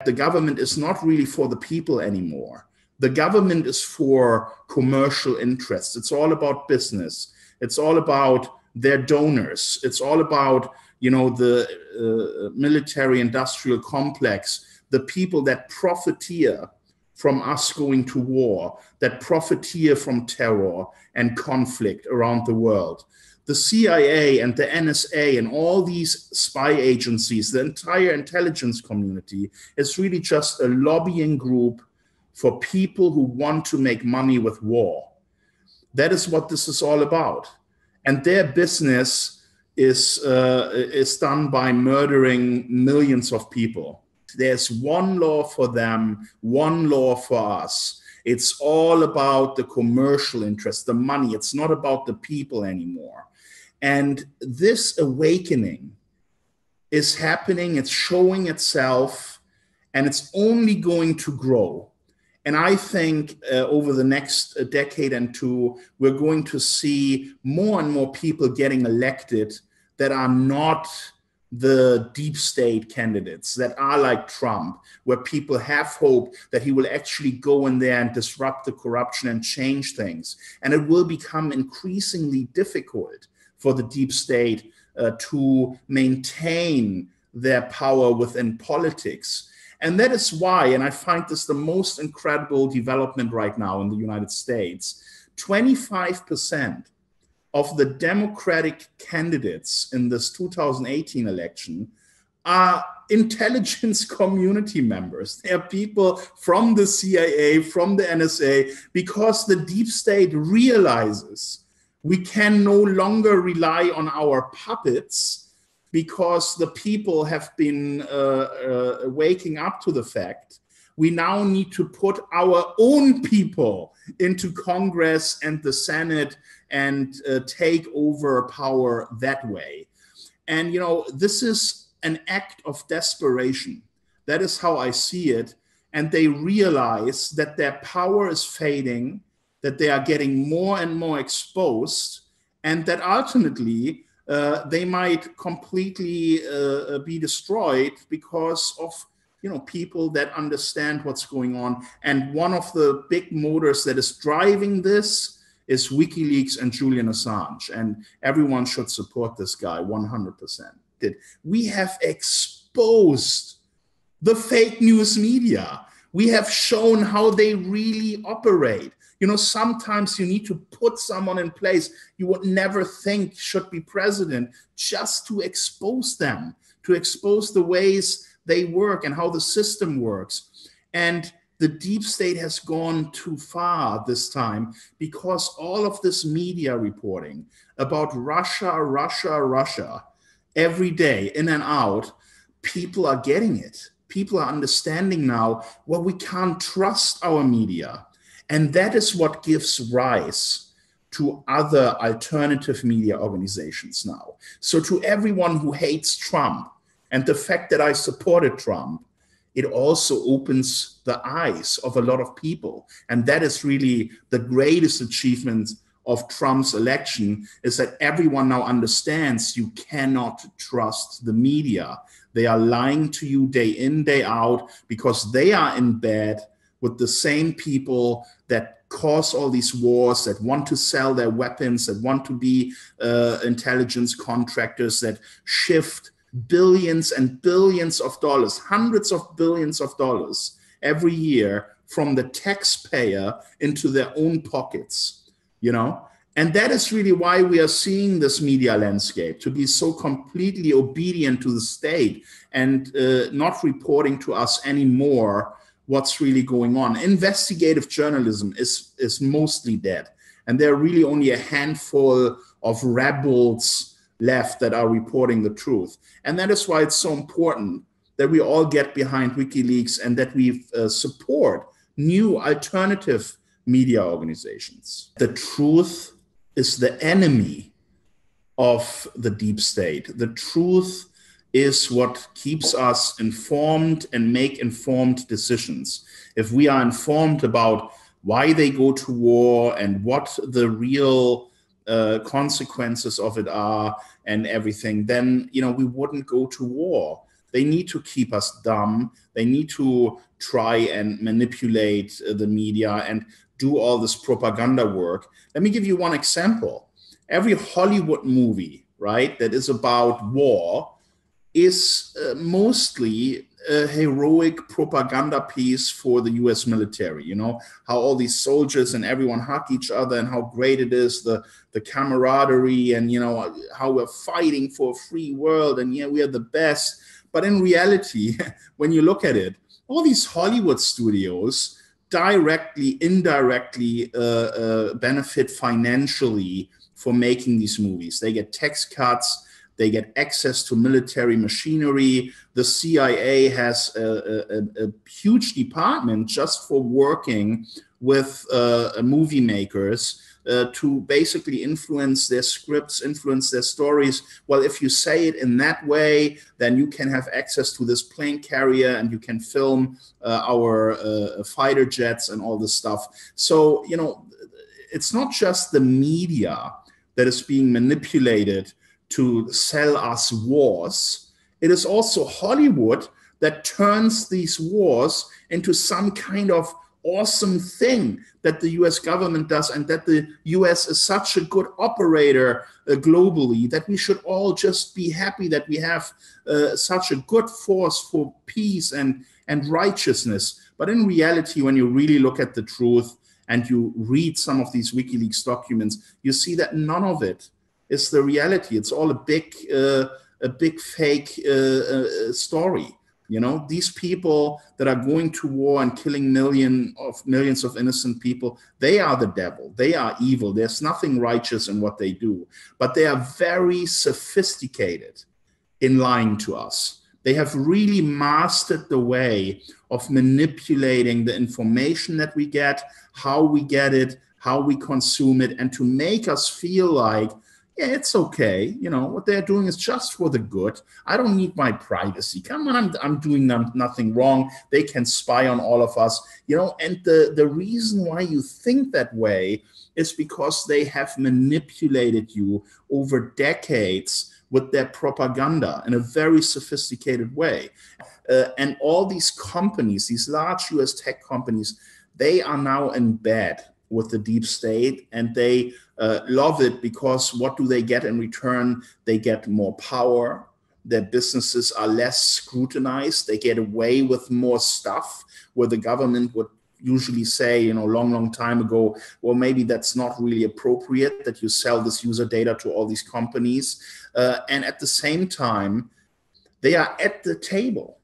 the government is not really for the people anymore. The government is for commercial interests. It's all about business. It's all about their donors. It's all about, the military industrial complex, the people that profiteer from us going to war, that profiteer from terror and conflict around the world. The CIA and the NSA and all these spy agencies, the entire intelligence community is really just a lobbying group for people who want to make money with war. That is what this is all about. And their business is done by murdering millions of people. There's one law for them, one law for us. It's all about the commercial interest, the money. It's not about the people anymore. And this awakening is happening, it's showing itself, and it's only going to grow. And I think over the next decade and two, we're going to see more and more people getting elected that are not the deep state candidates, that are like Trump, where people have hope that he will actually go in there and disrupt the corruption and change things. And it will become increasingly difficult for the deep state to maintain their power within politics. And that is why, and I find this the most incredible development right now in the United States, 25% of the Democratic candidates in this 2018 election are intelligence community members. They are people from the CIA, from the NSA, because the deep state realizes we can no longer rely on our puppets, because the people have been waking up to the fact we now need to put our own people into Congress and the Senate and take over power that way. And, this is an act of desperation. That is how I see it. And they realize that their power is fading, that they are getting more and more exposed, and that ultimately they might completely be destroyed because of people that understand what's going on. And one of the big motors that is driving this is WikiLeaks and Julian Assange. And everyone should support this guy 100%. We have exposed the fake news media. We have shown how they really operate. Sometimes you need to put someone in place you would never think should be president just to expose them, to expose the ways they work and how the system works. And the deep state has gone too far this time, because all of this media reporting about Russia, every day, in and out, people are getting it. People are understanding now, well, we can't trust our media. And that is what gives rise to other alternative media organizations now. So to everyone who hates Trump and the fact that I supported Trump, it also opens the eyes of a lot of people. And that is really the greatest achievement of Trump's election, is that everyone now understands you cannot trust the media. They are lying to you day in, day out, because they are in bed with the same people that cause all these wars, that want to sell their weapons, that want to be intelligence contractors, that shift billions and billions of dollars, hundreds of billions of dollars every year from the taxpayer into their own pockets, And that is really why we are seeing this media landscape to be so completely obedient to the state and not reporting to us anymore what's really going on. Investigative journalism is mostly dead. And there are really only a handful of rebels left that are reporting the truth. And that is why it's so important that we all get behind WikiLeaks and that we support new alternative media organizations. The truth is the enemy of the deep state. The truth is what keeps us informed and make informed decisions. If we are informed about why they go to war and what the real consequences of it are and everything, then we wouldn't go to war. They need to keep us dumb. They need to try and manipulate the media and do all this propaganda work. Let me give you one example. Every Hollywood movie, right, that is about war is mostly a heroic propaganda piece for the US military. You know, how all these soldiers and everyone hug each other and how great it is, the camaraderie, and, you know, how we're fighting for a free world and, yeah, we are the best. But in reality, when you look at it, all these Hollywood studios directly, indirectly benefit financially for making these movies. They get tax cuts. They get access to military machinery. The CIA has a huge department just for working with movie makers to basically influence their scripts, influence their stories. Well, if you say it in that way, then you can have access to this plane carrier and you can film our fighter jets and all this stuff. So, you know, it's not just the media that is being manipulated to sell us wars. It is also Hollywood that turns these wars into some kind of awesome thing that the US government does, and that the US is such a good operator globally that we should all just be happy that we have such a good force for peace and righteousness. But in reality, when you really look at the truth and you read some of these WikiLeaks documents, you see that none of it is the reality. It's all a big fake story. You know, these people that are going to war and killing millions of innocent people, they are the devil. They are evil. There's nothing righteous in what they do. But they are very sophisticated in lying to us. They have really mastered the way of manipulating the information that we get, how we get it, how we consume it, and to make us feel like, yeah, it's okay. You know, what they're doing is just for the good. I don't need my privacy. Come on, I'm doing nothing wrong. They can spy on all of us, you know, and the reason why you think that way is because they have manipulated you over decades with their propaganda in a very sophisticated way. And all these companies, these large US tech companies, they are now in bed with the deep state, and they love it because what do they get in return? They get more power. Their businesses are less scrutinized. They get away with more stuff where the government would usually say, you know, long time ago, well, maybe that's not really appropriate that you sell this user data to all these companies. And at the same time, they are at the table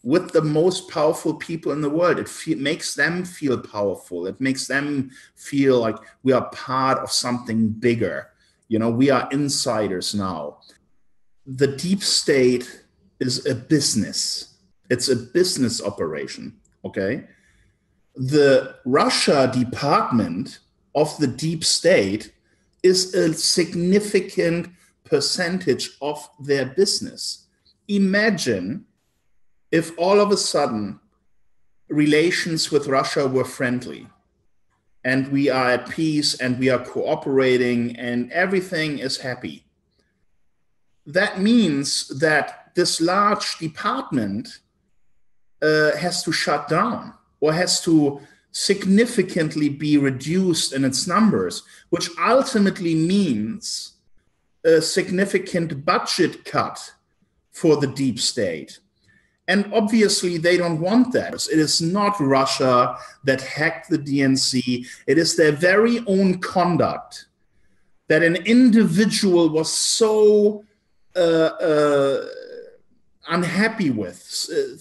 with the most powerful people in the world. It makes them feel powerful. It makes them feel like we are part of something bigger. You know, we are insiders now. The deep state is a business. It's a business operation, okay? The Russia department of the deep state is a significant percentage of their business. Imagine if all of a sudden relations with Russia were friendly and we are at peace and we are cooperating and everything is happy. That means that this large department has to shut down or has to significantly be reduced in its numbers, which ultimately means a significant budget cut for the deep state. And obviously, they don't want that. It is not Russia that hacked the DNC. It is their very own conduct that an individual was so unhappy with,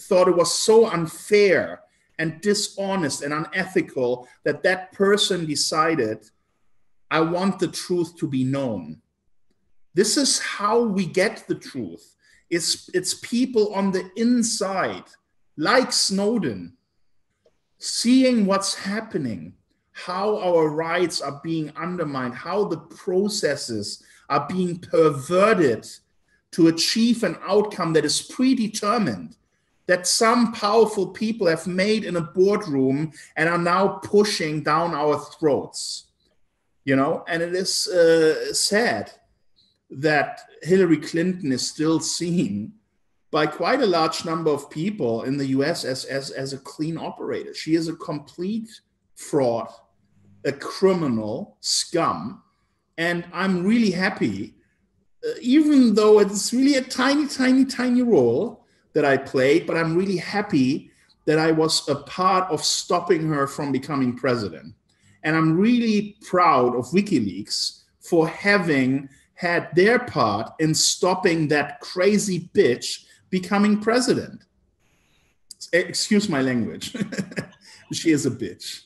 thought it was so unfair and dishonest and unethical that that person decided, I want the truth to be known. This is how we get the truth. It's people on the inside, like Snowden, seeing what's happening, how our rights are being undermined, how the processes are being perverted to achieve an outcome that is predetermined, that some powerful people have made in a boardroom and are now pushing down our throats. You know, and it is sad that Hillary Clinton is still seen by quite a large number of people in the US as a clean operator. She is a complete fraud, a criminal scum. And I'm really happy, even though it's really a tiny role that I played, but I'm really happy that I was a part of stopping her from becoming president. And I'm really proud of WikiLeaks for having had their part in stopping that crazy bitch becoming president. Excuse my language. She is a bitch.